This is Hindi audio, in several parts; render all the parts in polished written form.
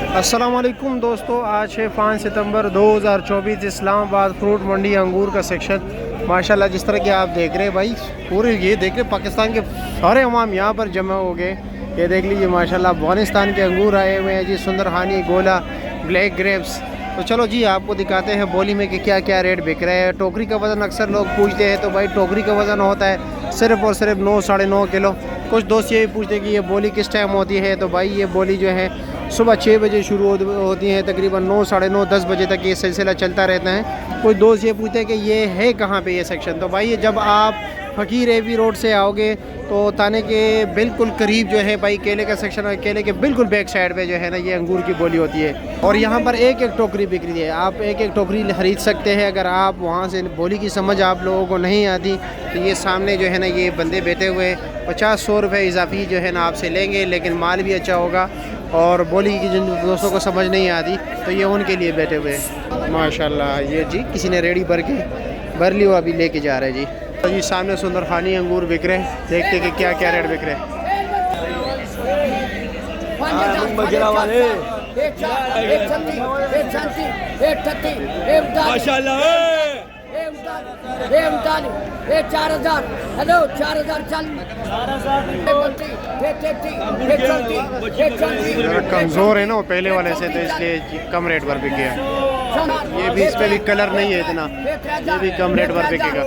अस्सलाम वालेकुम दोस्तों, आज है 5 सितंबर 2024। इस्लामाबाद फ्रूट मंडी अंगूर का सेक्शन माशाल्लाह जिस तरह के आप देख रहे हैं भाई, पूरे ये देख रहे पाकिस्तान के सारे अवाम यहाँ पर जमा हो गए। ये देख लीजिए माशाल्लाह अफगानिस्तान के अंगूर आए हुए हैं जी, सुंदरहानी, गोला, ब्लैक ग्रेप्स। तो चलो जी आपको दिखाते हैं बोली में कि क्या क्या रेट बिक रहे हैं। टोकरी का वज़न अक्सर लोग पूछते हैं, तो भाई टोकरी का वज़न होता है सिर्फ़ और सिर्फ 9 साढ़े 9 किलो। कुछ दोस्त ये भी पूछते हैं कि ये बोली किस टाइम होती है, तो भाई ये बोली जो है सुबह 6 बजे शुरू होती है, तकरीबन 9 साढ़े 9 10 बजे तक ये सिलसिला चलता रहता है। कोई दोस्त ये पूछते हैं कि ये है कहाँ पे ये सेक्शन, तो भाई ये जब आप फ़कीर एवी रोड से आओगे तो थाने के बिल्कुल करीब जो है भाई केले का सेक्शन है। केले के बिल्कुल बैक साइड पे जो है ना ये अंगूर की बोली होती है, और यहाँ पर एक एक टोकरी बिक रही है। आप एक एक टोकरी खरीद सकते हैं। अगर आप वहाँ से बोली की समझ आप लोगों को नहीं आती तो ये सामने जो है ना ये बंदे बैठे हुए 50-100 रुपये इजाफी जो है ना आपसे लेंगे, लेकिन माल भी अच्छा होगा। और बोली की जिन दोस्तों को समझ नहीं आती तो ये उनके लिए बैठे हुए हैं। माशाल्लाह ये जी किसी ने रेडी भर ली, वो अभी लेके जा रहे हैं जी। तो जी सामने सुंदरखानी अंगूर बिक रहे हैं, देखते हैं कि क्या क्या रेट बिक रहे हैं। कमज़ोर है ना वो पहले वाले से, तो इसलिए कम रेट पर बिक गया। ये भी, इस पे भी कलर नहीं है इतना, ये भी कम रेट पर बिकेगा।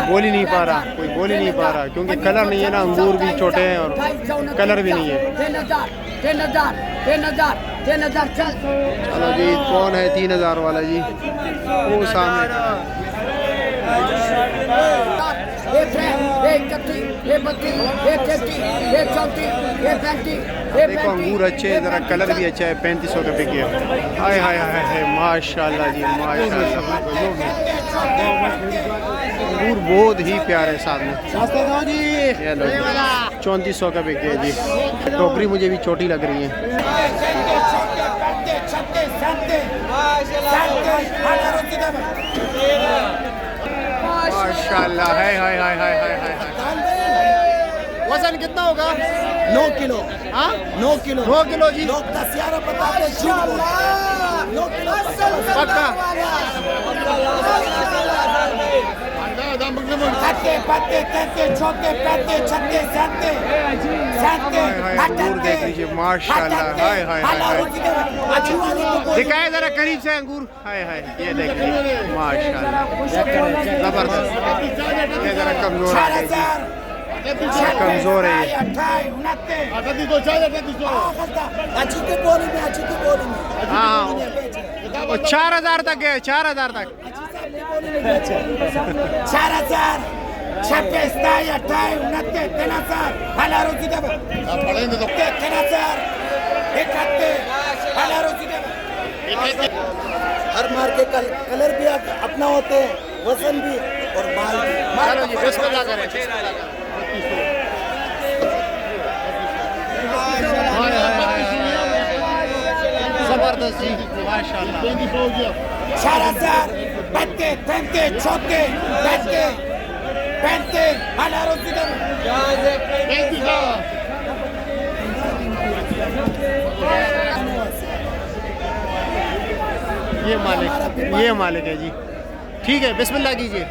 बोल ही नहीं पा रहा, कोई बोल ही नहीं पा रहा, क्योंकि कलर नहीं है ना, अंगूर भी छोटे हैं और कलर भी नहीं है। 3000 चल। चलो जी कौन है 3000 वाला जी, वो सामने। देखो अंगूर अच्छे, ज़रा कलर भी अच्छा है। 3500 का बिके। हाय हाय हाय हाय माशाल्लाह जी माशाल्लाह, अंगूर बहुत ही प्यारे सामने। ये लो 3400 का बिके जी। टोकरी मुझे भी छोटी लग रही है। माशाल्लाह है। हाय हाय हाय हाय हाय। वजन कितना होगा? 9 किलो। हाँ 9 किलो। 9 किलो जी। लोग 10-11 बताते हैं, झूठ बोलते हैं। 9 किलो पक्का। पत्ते पत्ते तत्ते छोटे पत्ते छत्ते सत्ते सत्ते अंगूर देख लीजिए माशाल्लाह। हाय हाय हाय। दिखाए जरा करीब से अंगूर। हाय हाय ये देख लीजिए माशाल्लाह जबरदस्त। ये जरा कमजोर आ गई जी, कमजोर है ये। हाँ वो 4000 तक है, 4000 तक। 4000 26 28 29 3000 हाला रोजी दे 3000 31 हाला रोजी दे। हर मार के कलर भी अपना होते हैं, वजन भी और माल भी। चलो जी बिस्मिल्लाह करें। जबरदस्त जी माशाल्लाह। 4000 बत्ते तंते छोटे बत्ते पैंते हाला रोजी दे। ये मालिक है जी। ठीक है बिस्मिल्लाह कीजिए।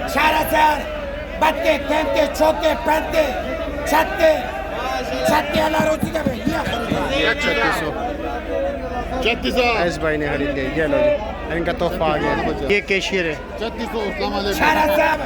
4000 बत्ते तंते छोटे पैंते छत्ते छत्ते हाला रोजी दे। 3600 एस भाई ने खरीद लिया। ये लो जी इनका तोहफा आ गया। ये कैशियर है। 4000